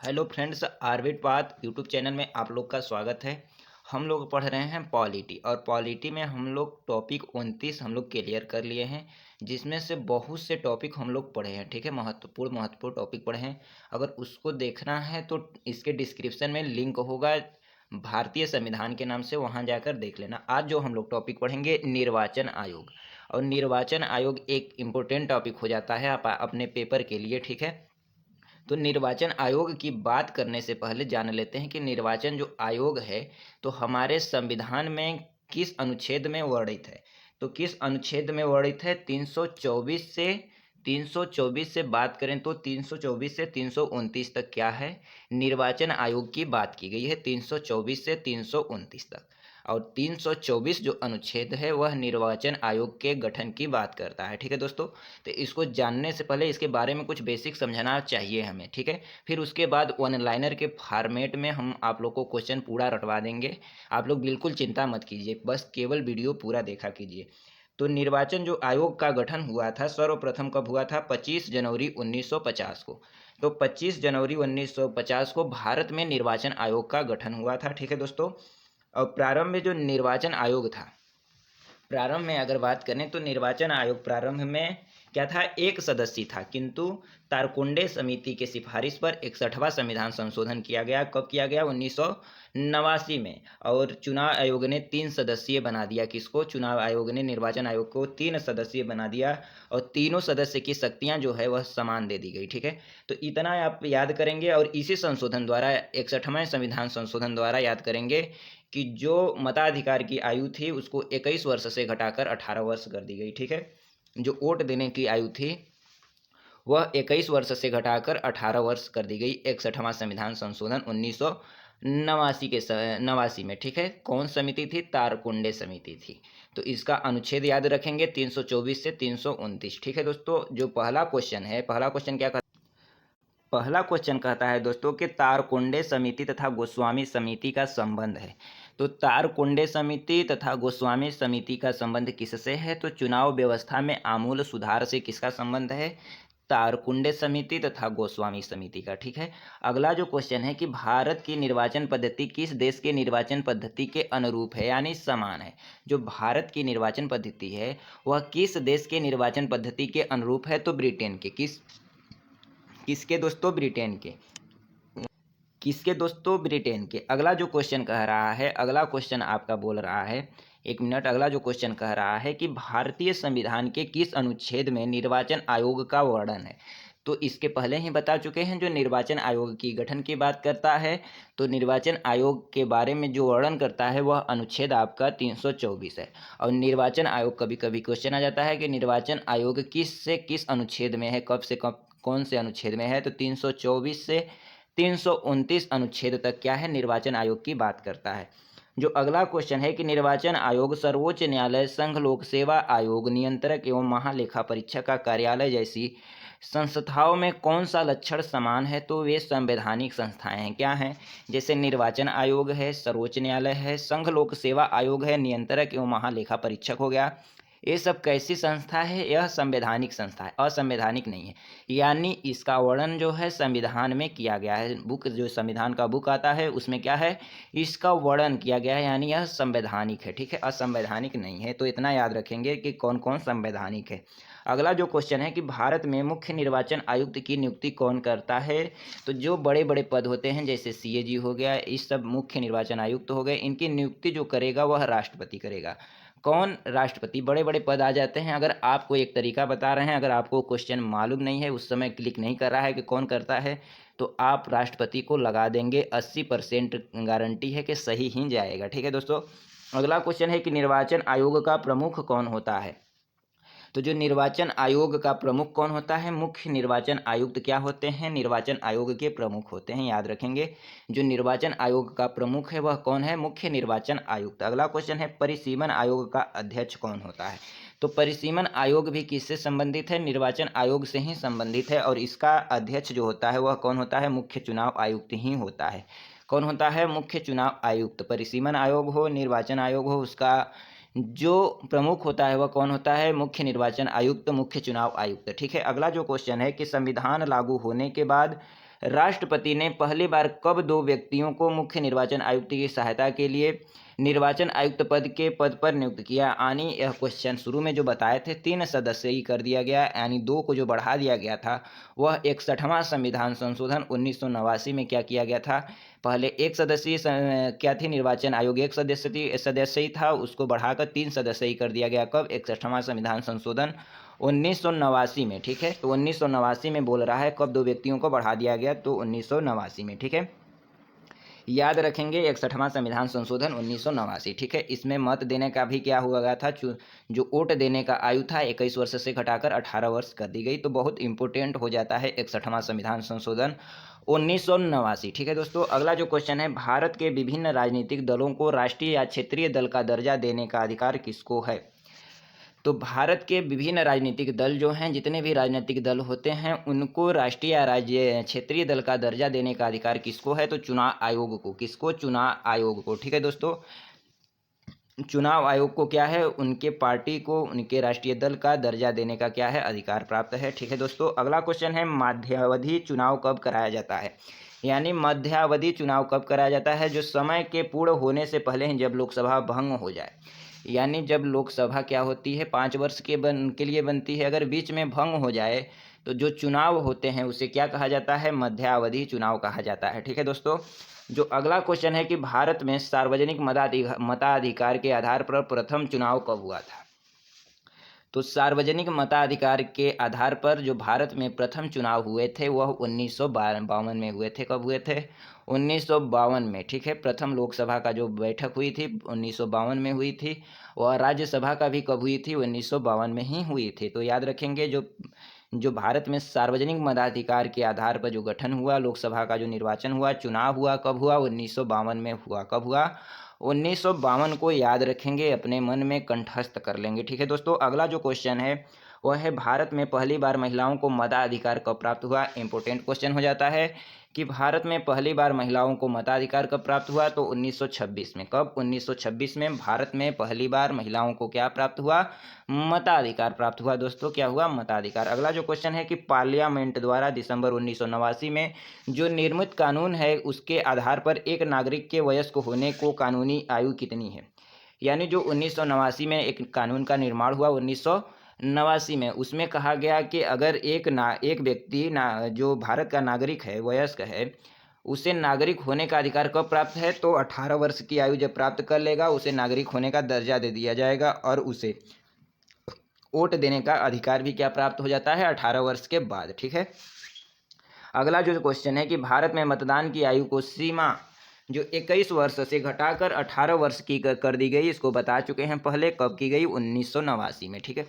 Hello friends, आरविट path YouTube channel में आप लोग का स्वागत है। हम लोग पढ़ रहे हैं पॉलिटी और पॉलिटी में हम लोग टॉपिक 29 हम लोग क्लियर कर लिए हैं, जिसमें से बहुत से टॉपिक हम लोग पढ़े हैं। ठीक है, महत्वपूर्ण टॉपिक पढ़े हैं। अगर उसको देखना है तो इसके डिस्क्रिप्शन में लिंक होगा भारतीय संविधान के नाम से, वहाँ जाकर देख लेना। आज जो हम लोग टॉपिक पढ़ेंगे निर्वाचन आयोग, और निर्वाचन आयोग एक इम्पोर्टेंट टॉपिक हो जाता है अपने पेपर के लिए। ठीक है, तो निर्वाचन आयोग की बात करने से पहले जान लेते हैं कि निर्वाचन जो आयोग है तो हमारे संविधान में किस अनुच्छेद में वर्णित है। तो किस अनुच्छेद में वर्णित है? 324 से बात करें तो 324 से 329 तक क्या है, निर्वाचन आयोग की बात की गई है। 324 से 329 तक। और 324 जो अनुच्छेद है वह निर्वाचन आयोग के गठन की बात करता है। ठीक है दोस्तों, तो इसको जानने से पहले इसके बारे में कुछ बेसिक समझना चाहिए हमें। ठीक है, फिर उसके बाद वन लाइनर के फॉर्मेट में हम आप लोग को क्वेश्चन पूरा रटवा देंगे। आप लोग बिल्कुल चिंता मत कीजिए, बस केवल वीडियो पूरा देखा कीजिए। तो निर्वाचन जो आयोग का गठन हुआ था सर्वप्रथम कब हुआ था? 25 जनवरी 1950 को। तो 25 जनवरी 1950 को भारत में निर्वाचन आयोग का गठन हुआ था। ठीक है दोस्तों, और प्रारंभ में जो निर्वाचन आयोग था, प्रारंभ में अगर बात करें तो निर्वाचन आयोग प्रारंभ में क्या था? एक सदस्यीय था, किंतु तारकुंडे समिति के सिफारिश पर 61वां संविधान संशोधन किया गया। कब किया गया? 1989 में। और चुनाव आयोग ने 3 सदस्यीय बना दिया। किसको? चुनाव आयोग ने निर्वाचन आयोग को 3 सदस्यीय बना दिया, और तीनों सदस्य की शक्तियां जो है वह समान दे दी गई। ठीक है, तो इतना आप याद करेंगे, और इसी संशोधन द्वारा 61वें संविधान संशोधन द्वारा याद करेंगे कि जो मताधिकार की आयु थी उसको 21 वर्ष से घटाकर 18 वर्ष कर दी गई। ठीक है, जो वोट देने की आयु थी वह 21 वर्ष से घटाकर 18 वर्ष कर दी गई। 61वां संविधान संशोधन 1989 में। ठीक है, कौन समिति थी? तारकुंडे समिति थी। तो इसका अनुच्छेद याद रखेंगे 324 से 329। ठीक है दोस्तों, जो पहला क्वेश्चन है, पहला क्वेश्चन क्या? पहला क्वेश्चन कहता है दोस्तों कि तारकुंडे समिति तथा गोस्वामी समिति का संबंध है। तो तारकुंडे समिति तथा गोस्वामी समिति का संबंध किससे है? तो चुनाव व्यवस्था में आमूल सुधार से किसका संबंध है? तारकुंडे समिति तथा गोस्वामी समिति का। ठीक है, अगला जो क्वेश्चन है कि भारत की निर्वाचन पद्धति किस देश के निर्वाचन पद्धति के अनुरूप है, यानी समान है। जो भारत की निर्वाचन पद्धति है वह किस देश के निर्वाचन पद्धति के अनुरूप है? तो ब्रिटेन के। किसके दोस्तों? ब्रिटेन के। किसके दोस्तों? ब्रिटेन के। अगला जो क्वेश्चन कह रहा है, अगला क्वेश्चन आपका बोल रहा है, एक मिनट, अगला जो क्वेश्चन कह रहा है कि भारतीय संविधान के किस अनुच्छेद में निर्वाचन आयोग का वर्णन है। तो इसके पहले ही बता चुके हैं, जो निर्वाचन आयोग की गठन की बात करता है तो निर्वाचन आयोग के बारे में जो वर्णन करता है वह अनुच्छेद आपका 324 है। और निर्वाचन आयोग, कभी कभी क्वेश्चन आ जाता है कि निर्वाचन आयोग किस से किस अनुच्छेद में है, कब से कब कौन से अनुच्छेद में है। तो 324 से 329 अनुच्छेद तक क्या है? निर्वाचन आयोग की बात करता है। जो अगला क्वेश्चन है कि निर्वाचन आयोग सर्वोच्च न्यायालय, संघ लोक सेवा आयोग, नियंत्रक एवं महालेखा परीक्षक का कार्यालय जैसी संस्थाओं में कौन सा लक्षण समान है? तो वे संवैधानिक संस्थाएं हैं। क्या हैं? जैसे निर्वाचन आयोग है, सर्वोच्च न्यायालय है, संघ लोक सेवा आयोग है, नियंत्रक एवं महालेखा परीक्षक हो गया। ये सब कैसी संस्था है? यह संवैधानिक संस्था है, असंवैधानिक नहीं है। यानी इसका वर्णन जो है संविधान में किया गया है। बुक, जो संविधान का बुक आता है उसमें क्या है? इसका वर्णन किया गया है, यानी यह संवैधानिक है। ठीक है, असंवैधानिक नहीं है। तो इतना याद रखेंगे कि कौन कौन संवैधानिक है। अगला जो क्वेश्चन है कि भारत में मुख्य निर्वाचन आयुक्त की नियुक्ति कौन करता है। तो जो बड़े बड़े पद होते हैं जैसे सीएजी हो गया, इस सब मुख्य निर्वाचन आयुक्त हो गए, इनकी नियुक्ति जो करेगा वह राष्ट्रपति करेगा। कौन? राष्ट्रपति। बड़े बड़े पद आ जाते हैं। अगर आपको एक तरीका बता रहे हैं, अगर आपको क्वेश्चन मालूम नहीं है, उस समय क्लिक नहीं कर रहा है कि कौन करता है, तो आप राष्ट्रपति को लगा देंगे। 80% गारंटी है कि सही ही जाएगा। ठीक है दोस्तों, अगला क्वेश्चन है कि निर्वाचन आयोग का प्रमुख कौन होता है। तो जो निर्वाचन आयोग का प्रमुख कौन होता है? मुख्य निर्वाचन आयुक्त क्या होते हैं? निर्वाचन आयोग के प्रमुख होते हैं, याद रखेंगे। जो निर्वाचन आयोग का प्रमुख है वह कौन है? मुख्य निर्वाचन आयुक्त। अगला क्वेश्चन है परिसीमन आयोग का अध्यक्ष कौन होता है। तो परिसीमन आयोग भी किससे संबंधित है? निर्वाचन आयोग से ही संबंधित है, और इसका अध्यक्ष जो होता है वह कौन होता है? मुख्य चुनाव आयुक्त ही होता है। कौन होता है? मुख्य चुनाव आयुक्त। परिसीमन आयोग हो, निर्वाचन आयोग हो, उसका जो प्रमुख होता है वह कौन होता है? मुख्य निर्वाचन आयुक्त, मुख्य चुनाव आयुक्त। ठीक है, अगला जो क्वेश्चन है कि संविधान लागू होने के बाद राष्ट्रपति ने पहली बार कब 2 व्यक्तियों को मुख्य निर्वाचन आयुक्त की सहायता के लिए निर्वाचन आयुक्त पद पर नियुक्त किया? यानी यह क्वेश्चन शुरू में जो बताए थे 3 सदस्यीय कर दिया गया, यानी 2 को जो बढ़ा दिया गया था वह 61वां संविधान संशोधन 1989 में क्या किया गया था? पहले 1 सदस्यीय क्या थी निर्वाचन आयोग, 1 सदस्य ही था, उसको बढ़ाकर 3 सदस्यीय कर दिया गया। कब? 61वां संविधान संशोधन 1989 में। ठीक है, तो 1989 में बोल रहा है कब 2 व्यक्तियों को बढ़ा दिया गया, तो 1989 में। ठीक है, याद रखेंगे 61वां संविधान संशोधन 1989। ठीक है, इसमें मत देने का भी क्या हुआ गया था, जो वोट देने का आयु था 21 वर्ष से घटाकर 18 वर्ष कर दी गई। तो बहुत इंपॉर्टेंट हो जाता है 61वां संविधान संशोधन 1989। ठीक है दोस्तों, अगला जो क्वेश्चन है, भारत के विभिन्न राजनीतिक दलों को राष्ट्रीय या क्षेत्रीय दल का दर्जा देने का अधिकार किसको है? तो भारत के विभिन्न राजनीतिक दल जो हैं, जितने भी राजनीतिक दल होते हैं, उनको राष्ट्रीय या राज्य क्षेत्रीय दल का दर्जा देने का अधिकार किसको है? तो चुनाव आयोग को। किसको? चुनाव आयोग को। ठीक है दोस्तों, चुनाव आयोग को क्या है, उनके पार्टी को उनके राष्ट्रीय दल का दर्जा देने का क्या है, अधिकार प्राप्त है। ठीक है दोस्तों, अगला क्वेश्चन है, मध्यावधि चुनाव कब कराया जाता है? यानी मध्यावधि चुनाव कब कराया जाता है? जो समय के पूर्ण होने से पहले ही, जब लोकसभा भंग हो जाए, यानी जब लोकसभा क्या होती है 5 वर्ष के लिए बनती है, अगर बीच में भंग हो जाए तो जो चुनाव होते हैं उसे क्या कहा जाता है? मध्यावधि चुनाव कहा जाता है। ठीक है दोस्तों, जो अगला क्वेश्चन है कि भारत में सार्वजनिक मताधिकार के आधार पर प्रथम चुनाव कब हुआ था? तो सार्वजनिक मताधिकार के आधार पर जो भारत में प्रथम चुनाव हुए थे वह 1952 में हुए थे। कब हुए थे? 1952 में। ठीक है, प्रथम लोकसभा का जो बैठक हुई थी 1952 में हुई थी, और राज्यसभा का भी कब हुई थी? 1952 में ही हुई थी। तो याद रखेंगे, जो भारत में सार्वजनिक मताधिकार के आधार पर जो गठन हुआ, लोकसभा का जो निर्वाचन हुआ, चुनाव हुआ, कब हुआ? 1952 में हुआ। कब हुआ? 1952 को याद रखेंगे, अपने मन में कंठस्थ कर लेंगे। ठीक है दोस्तों, अगला जो क्वेश्चन है वह है, भारत में पहली बार महिलाओं को मताधिकार कब प्राप्त हुआ? इंपॉर्टेंट क्वेश्चन हो जाता है कि भारत में पहली बार महिलाओं को मताधिकार कब प्राप्त हुआ? तो 1926 में। कब? 1926 में भारत में पहली बार महिलाओं को क्या प्राप्त हुआ? मताधिकार प्राप्त हुआ। दोस्तों, क्या हुआ? मताधिकार। अगला जो क्वेश्चन है कि पार्लियामेंट द्वारा दिसंबर 1989 में जो निर्मित कानून है, उसके आधार पर एक नागरिक के वयस्क होने को कानूनी आयु कितनी है? यानी जो 1989 में एक कानून का निर्माण हुआ 1989 में, उसमें कहा गया कि अगर एक व्यक्ति जो भारत का नागरिक है, वयस्क है, उसे नागरिक होने का अधिकार कब प्राप्त है? तो 18 वर्ष की आयु जब प्राप्त कर लेगा, उसे नागरिक होने का दर्जा दे दिया जाएगा और उसे वोट देने का अधिकार भी क्या प्राप्त हो जाता है? 18 वर्ष के बाद। ठीक है, अगला जो क्वेश्चन है कि भारत में मतदान की आयु को सीमा जो 21 वर्ष से घटाकर 18 वर्ष की कर दी गई, इसको बता चुके हैं पहले। कब की गई? 1989 में। ठीक है,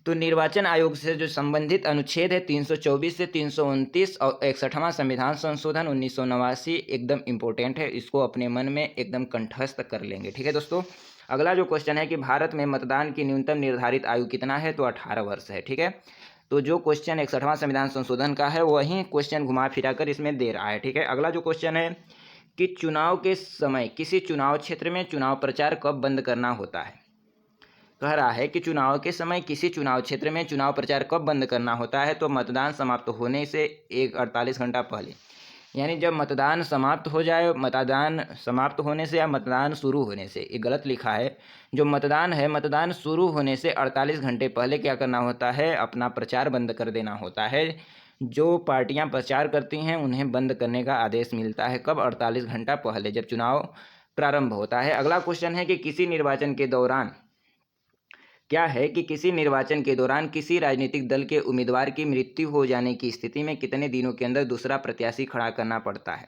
तो निर्वाचन आयोग से जो संबंधित अनुच्छेद है 324 से 329 और 61वां संविधान संशोधन 1989 एकदम इम्पोर्टेंट है, इसको अपने मन में एकदम कंठस्थ कर लेंगे। ठीक है दोस्तों, अगला जो क्वेश्चन है कि भारत में मतदान की न्यूनतम निर्धारित आयु कितना है? तो 18 वर्ष है। ठीक है, तो जो क्वेश्चन 61वां संविधान संशोधन का है वही क्वेश्चन घुमा फिरा कर इसमें दे रहा है। ठीक है, अगला जो क्वेश्चन है कि चुनाव के समय किसी चुनाव क्षेत्र में चुनाव प्रचार कब बंद करना होता है? कह रहा है कि चुनाव के समय किसी चुनाव क्षेत्र में चुनाव प्रचार कब बंद करना होता है? तो मतदान समाप्त होने से 48 घंटा पहले, यानी जब मतदान समाप्त हो जाए, मतदान समाप्त होने से या मतदान शुरू होने से, ये गलत लिखा है, जो मतदान है मतदान शुरू होने से 48 घंटे पहले क्या करना होता है? अपना प्रचार बंद कर देना होता है। जो पार्टियां प्रचार करती हैं उन्हें बंद करने का आदेश मिलता है। कब? 48 घंटा पहले, जब चुनाव प्रारंभ होता है। अगला क्वेश्चन है कि किसी निर्वाचन के दौरान क्या है कि किसी निर्वाचन के दौरान किसी राजनीतिक दल के उम्मीदवार की मृत्यु हो जाने की स्थिति में कितने दिनों के अंदर दूसरा प्रत्याशी खड़ा करना पड़ता है?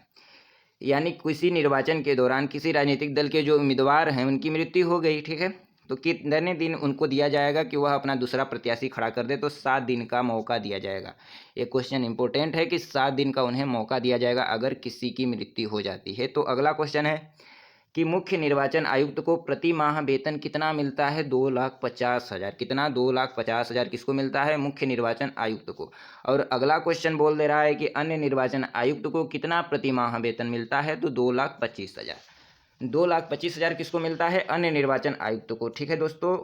यानी किसी निर्वाचन के दौरान किसी राजनीतिक दल के जो उम्मीदवार हैं उनकी मृत्यु हो गई, ठीक है, तो कितने दिन उनको दिया जाएगा कि वह अपना दूसरा प्रत्याशी खड़ा कर दे? तो 7 दिन का मौका दिया जाएगा। ये क्वेश्चन इंपॉर्टेंट है कि 7 दिन का उन्हें मौका दिया जाएगा अगर किसी की मृत्यु हो जाती है। तो अगला क्वेश्चन है कि मुख्य निर्वाचन आयुक्त को प्रति माह वेतन कितना मिलता है? 2,50,000। कितना? 2,50,000 किसको मिलता है? मुख्य निर्वाचन आयुक्त को। और अगला क्वेश्चन बोल दे रहा है कि अन्य निर्वाचन आयुक्त को कितना प्रति माह वेतन मिलता है? तो 2,25,000। 2,25,000 किसको मिलता है? अन्य निर्वाचन आयुक्त को। ठीक है दोस्तों,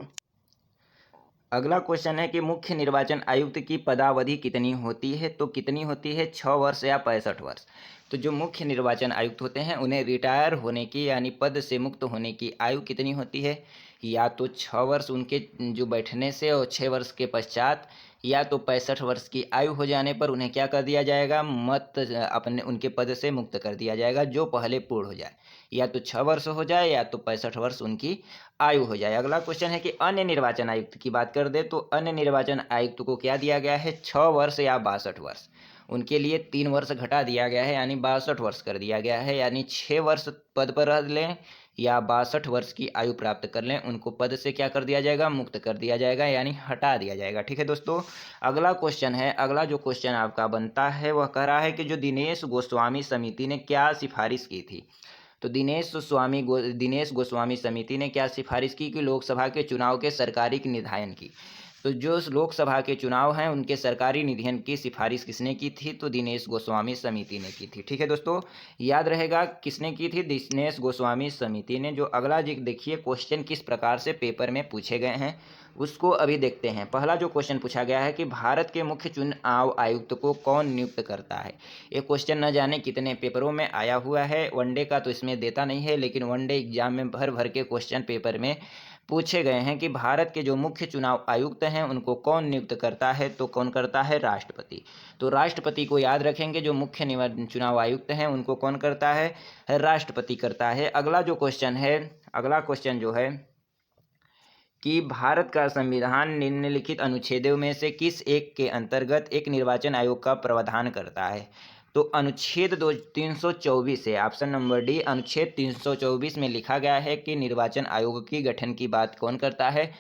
अगला क्वेश्चन है कि मुख्य निर्वाचन आयुक्त की पदावधि कितनी होती है? तो कितनी होती है? 6 वर्ष या 65 वर्ष। तो जो मुख्य निर्वाचन आयुक्त होते हैं उन्हें रिटायर होने की यानी पद से मुक्त होने की आयु कितनी होती है? या तो 6 वर्ष उनके जो बैठने से और 6 वर्ष के पश्चात, या तो 65 वर्ष की आयु हो जाने पर उन्हें क्या कर दिया जाएगा? अपने उनके पद से मुक्त कर दिया जाएगा, जो पहले पूर्ण हो जाए। या तो 6 वर्ष हो जाए या तो 65 वर्ष उनकी आयु हो जाए। अगला क्वेश्चन है कि अन्य निर्वाचन आयुक्त की बात कर दे तो अन्य निर्वाचन आयुक्त को क्या दिया गया है? 6 वर्ष या 62 वर्ष। उनके लिए 3 वर्ष घटा दिया गया है यानी 62 वर्ष कर दिया गया है। यानी 6 वर्ष पद पर रह लें या 62 वर्ष की आयु प्राप्त कर लें, उनको पद से क्या कर दिया जाएगा? मुक्त कर दिया जाएगा यानी हटा दिया जाएगा। ठीक है दोस्तों, अगला क्वेश्चन है, अगला जो क्वेश्चन आपका बनता है वह कह रहा है कि जो दिनेश गोस्वामी समिति ने क्या सिफारिश की थी? तो दिनेश गोस्वामी समिति ने क्या सिफारिश की? कि लोकसभा के चुनाव के सरकारी निधान की। तो जो लोकसभा के चुनाव हैं उनके सरकारी निधियन की सिफारिश किसने की थी? तो दिनेश गोस्वामी समिति ने की थी। ठीक है दोस्तों, याद रहेगा किसने की थी? दिनेश गोस्वामी समिति ने। जो अगला जी देखिए क्वेश्चन किस प्रकार से पेपर में पूछे गए हैं उसको अभी देखते हैं। पहला जो क्वेश्चन पूछा गया है कि भारत के मुख्य चुनाव आयुक्त को कौन नियुक्त करता है? ये क्वेश्चन न जाने कितने पेपरों में आया हुआ है। वनडे का तो इसमें देता नहीं है, लेकिन वनडे एग्जाम में भर भर के क्वेश्चन पेपर में पूछे गए हैं कि भारत के जो मुख्य चुनाव आयुक्त हैं उनको कौन नियुक्त करता है? तो कौन करता है? राष्ट्रपति। तो राष्ट्रपति को याद रखेंगे, जो मुख्य चुनाव आयुक्त हैं उनको कौन करता है? राष्ट्रपति करता है। अगला जो क्वेश्चन है, अगला क्वेश्चन जो है कि भारत का संविधान निम्नलिखित अनुच्छेदों में से किस एक के अंतर्गत एक निर्वाचन आयोग का प्रावधान करता है? तो अनुच्छेद 324 है, ऑप्शन नंबर डी। अनुच्छेद 324 में लिखा गया है कि निर्वाचन आयोग की गठन की बात कौन करता है?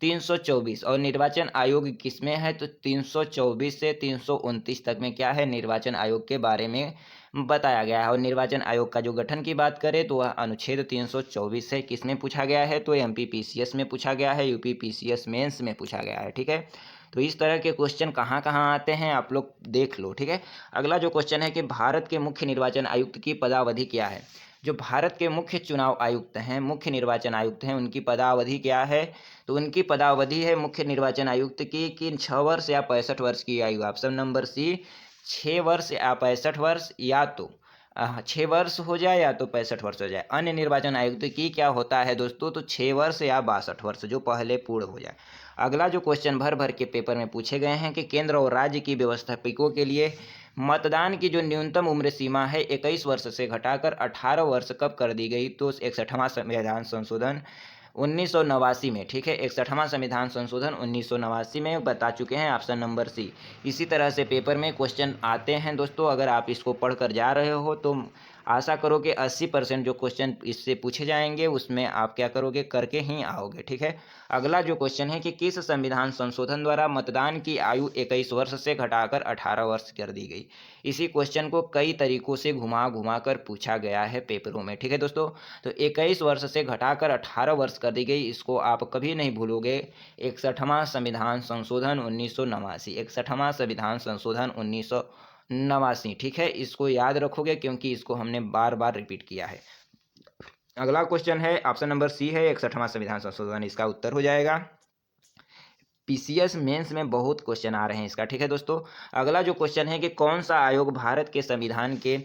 324। और निर्वाचन आयोग किस में है? तो 324 से 329 तक में क्या है? निर्वाचन आयोग के बारे में बताया गया है। और निर्वाचन आयोग का जो गठन की बात करें तो वह अनुच्छेद 324 है। किस में पूछा गया है? तो MPPCS में पूछा गया है, UPPCS मेंस में पूछा गया है। ठीक है, तो इस तरह के क्वेश्चन कहाँ कहाँ आते हैं आप लोग देख लो। ठीक है, अगला जो क्वेश्चन है कि भारत के मुख्य निर्वाचन आयुक्त की पदावधि क्या है? जो भारत के मुख्य चुनाव आयुक्त हैं, मुख्य निर्वाचन आयुक्त हैं, उनकी पदावधि क्या है? तो उनकी पदावधि है मुख्य निर्वाचन आयुक्त की कि 6 वर्ष या 65 वर्ष की आयु। ऑप्शन नंबर सी, 6 वर्ष या 65 वर्ष, या तो 6 वर्ष हो जाए या तो 65 वर्ष हो जाए। अन्य निर्वाचन आयुक्त की क्या होता है दोस्तों? तो 6 वर्ष या 62 वर्ष, जो पहले पूर्ण हो जाए। अगला जो क्वेश्चन भर भर के पेपर में पूछे गए हैं कि केंद्र और राज्य की व्यवस्थापकों के लिए मतदान की जो न्यूनतम उम्र सीमा है 21 वर्ष से घटाकर 18 वर्ष कब कर दी गई? तो 61वां संविधान संशोधन 1989 में। ठीक है, 61वां संविधान संशोधन 1989 में बता चुके हैं, ऑप्शन नंबर सी। इसी तरह से पेपर में क्वेश्चन आते हैं दोस्तों। अगर आप इसको पढ़कर जा रहे हो तो आशा करो कि 80% जो क्वेश्चन इससे पूछे जाएंगे उसमें आप क्या करोगे? करके ही आओगे। ठीक है, अगला जो क्वेश्चन है कि किस संविधान संशोधन द्वारा मतदान की आयु 21 वर्ष से घटाकर 18 वर्ष कर दी गई? इसी क्वेश्चन को कई तरीकों से घुमा घुमा कर पूछा गया है पेपरों में। ठीक है दोस्तों, तो 21 वर्ष से घटाकर 18 वर्ष कर दी गई, इसको आप कभी नहीं भूलोगे। 61वां संविधान संशोधन 1989, 61वां संविधान संशोधन 1989। ठीक है, इसको याद रखोगे क्योंकि इसको हमने बार बार रिपीट किया है। अगला क्वेश्चन है ऑप्शन नंबर सी है, 61वां संविधान संशोधन इसका उत्तर हो जाएगा। PCS मेंस में बहुत क्वेश्चन आ रहे हैं इसका। ठीक है दोस्तों, अगला जो क्वेश्चन है कि कौन सा आयोग भारत के संविधान के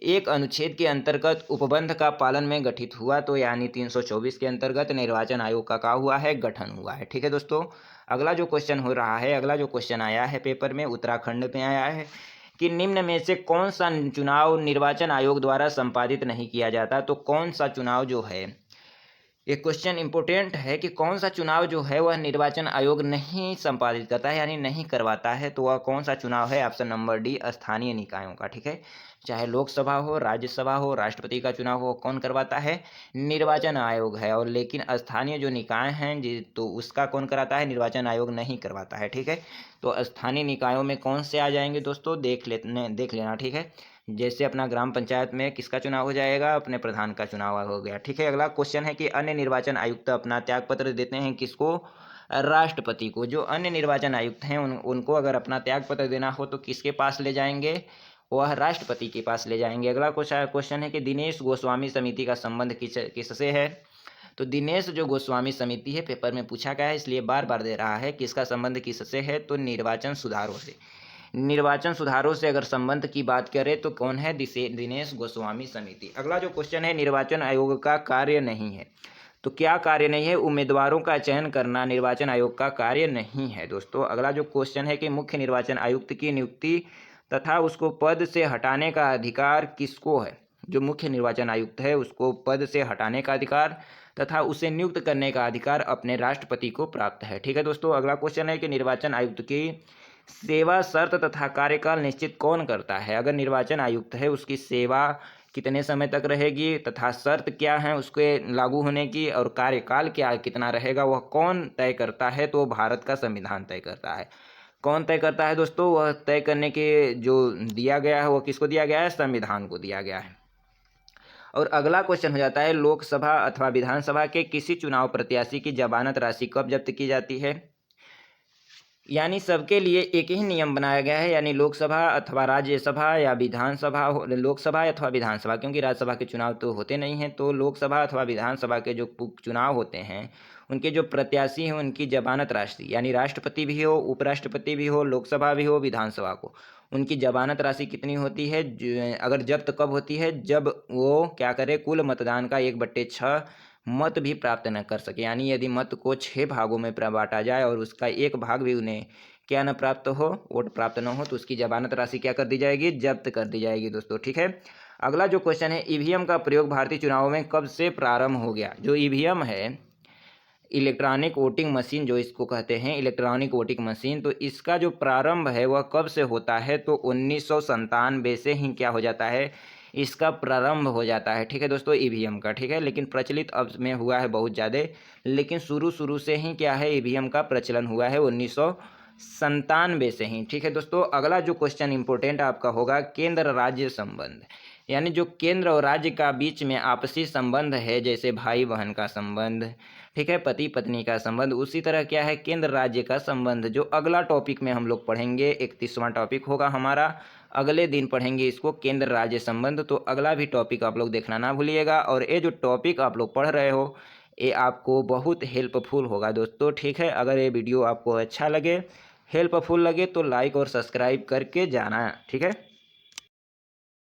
एक अनुच्छेद के अंतर्गत उपबंध का पालन में गठित हुआ? तो यानी 324 के अंतर्गत निर्वाचन आयोग का क्या हुआ है? गठन हुआ है। ठीक है दोस्तों, अगला जो क्वेश्चन हो रहा है, अगला जो क्वेश्चन आया है पेपर में उत्तराखंड में आया है कि निम्न में से कौन सा चुनाव निर्वाचन आयोग द्वारा संपादित नहीं किया जाता? तो कौन सा चुनाव जो है, ये क्वेश्चन इंपॉर्टेंट है कि कौन सा चुनाव जो है वह निर्वाचन आयोग नहीं संपादित करता है यानी नहीं करवाता है? तो वह कौन सा चुनाव है? ऑप्शन नंबर डी, स्थानीय निकायों का। ठीक है, चाहे लोकसभा हो, राज्यसभा हो, राष्ट्रपति का चुनाव हो, कौन करवाता है? निर्वाचन आयोग है। और लेकिन स्थानीय जो निकाय हैं जी तो उसका कौन कराता है? निर्वाचन आयोग नहीं करवाता है। ठीक है, तो स्थानीय निकायों में कौन से आ जाएंगे दोस्तों? देख लेना। ठीक है, जैसे अपना ग्राम पंचायत में किसका चुनाव हो जाएगा? अपने प्रधान का चुनाव हो गया। ठीक है, अगला क्वेश्चन है कि अन्य निर्वाचन आयुक्त अपना त्यागपत्र देते हैं किसको? राष्ट्रपति को। जो अन्य निर्वाचन आयुक्त हैं उनको अगर अपना त्यागपत्र देना हो तो किसके पास ले जाएंगे? वह राष्ट्रपति के पास ले जाएंगे। अगला क्वेश्चन है कि दिनेश गोस्वामी समिति का संबंध किससे है? तो दिनेश जो गोस्वामी समिति है पेपर में पूछा गया है, इसलिए बार बार दे रहा है कि इसका संबंध किससे है, तो निर्वाचन सुधारों से। निर्वाचन सुधारों से अगर संबंध की बात करें तो कौन है, दिनेश गोस्वामी समिति। अगला जो क्वेश्चन है, निर्वाचन आयोग का कार्य नहीं है। तो क्या कार्य नहीं है, उम्मीदवारों का चयन करना निर्वाचन आयोग का कार्य नहीं है दोस्तों। अगला जो क्वेश्चन है कि मुख्य निर्वाचन आयुक्त की नियुक्ति तथा उसको पद से हटाने का अधिकार किसको है। जो मुख्य निर्वाचन आयुक्त है उसको पद से हटाने का अधिकार तथा उसे नियुक्त करने का अधिकार अपने राष्ट्रपति को प्राप्त है। ठीक है दोस्तों। अगला क्वेश्चन है कि निर्वाचन आयुक्त की सेवा शर्त तथा कार्यकाल निश्चित कौन करता है। अगर निर्वाचन आयुक्त है उसकी सेवा कितने समय तक रहेगी तथा शर्त क्या है उसके लागू होने की और कार्यकाल क्या कितना रहेगा, वह कौन तय करता है, तो भारत का संविधान तय करता है। कौन तय करता है दोस्तों, वह तय करने के जो दिया गया है वह किसको दिया गया है, संविधान को दिया गया है। और अगला क्वेश्चन हो जाता है, लोकसभा अथवा विधानसभा के किसी चुनाव प्रत्याशी की जमानत राशि कब जब्त की जाती है। यानी सबके लिए एक ही नियम बनाया गया है, यानी लोकसभा अथवा राज्यसभा या विधानसभा, लोकसभा अथवा विधानसभा, क्योंकि राज्यसभा के चुनाव तो होते नहीं हैं, तो लोकसभा अथवा विधानसभा के जो चुनाव होते हैं उनके जो प्रत्याशी हैं उनकी जमानत राशि, यानी राष्ट्रपति भी हो, उपराष्ट्रपति भी हो, लोकसभा भी हो, विधानसभा को, उनकी जमानत राशि कितनी होती है, अगर जब्त कब होती है, जब वो क्या करे, कुल मतदान का 1/6 मत भी प्राप्त न कर सके। यानी यदि मत को 6 भागों में बांटा जाए और उसका 1 भाग भी उन्हें क्या न प्राप्त हो, वोट प्राप्त न हो, तो उसकी जमानत राशि क्या कर दी जाएगी, जब्त कर दी जाएगी दोस्तों। ठीक है। अगला जो क्वेश्चन है, ईवीएम का प्रयोग भारतीय चुनावों में कब से प्रारंभ हो गया। जो ईवीएम है, इलेक्ट्रॉनिक वोटिंग मशीन जो इसको कहते हैं, इलेक्ट्रॉनिक वोटिंग मशीन, तो इसका जो प्रारंभ है वह कब से होता है, तो 1997 से ही क्या हो जाता है, इसका प्रारंभ हो जाता है। ठीक है दोस्तों, ईवीएम का। ठीक है, लेकिन प्रचलित अब में हुआ है बहुत ज़्यादा, लेकिन शुरू से ही क्या है, ईवीएम का प्रचलन हुआ है 1997 से ही। ठीक है दोस्तों। अगला जो क्वेश्चन इंपॉर्टेंट आपका होगा, केंद्र राज्य संबंध, यानी जो केंद्र और राज्य का बीच में आपसी संबंध है, जैसे भाई बहन का संबंध, ठीक है, पति पत्नी का संबंध, उसी तरह क्या है, केंद्र राज्य का संबंध, जो अगला टॉपिक में हम लोग पढ़ेंगे, 31वां टॉपिक होगा हमारा, अगले दिन पढ़ेंगे इसको, केंद्र राज्य संबंध। तो अगला भी टॉपिक आप लोग देखना ना भूलिएगा। और ये जो टॉपिक आप लोग पढ़ रहे हो ये आपको बहुत हेल्पफुल होगा दोस्तों। ठीक है, अगर ये वीडियो आपको अच्छा लगे, हेल्पफुल लगे, तो लाइक और सब्सक्राइब करके जाना। ठीक है।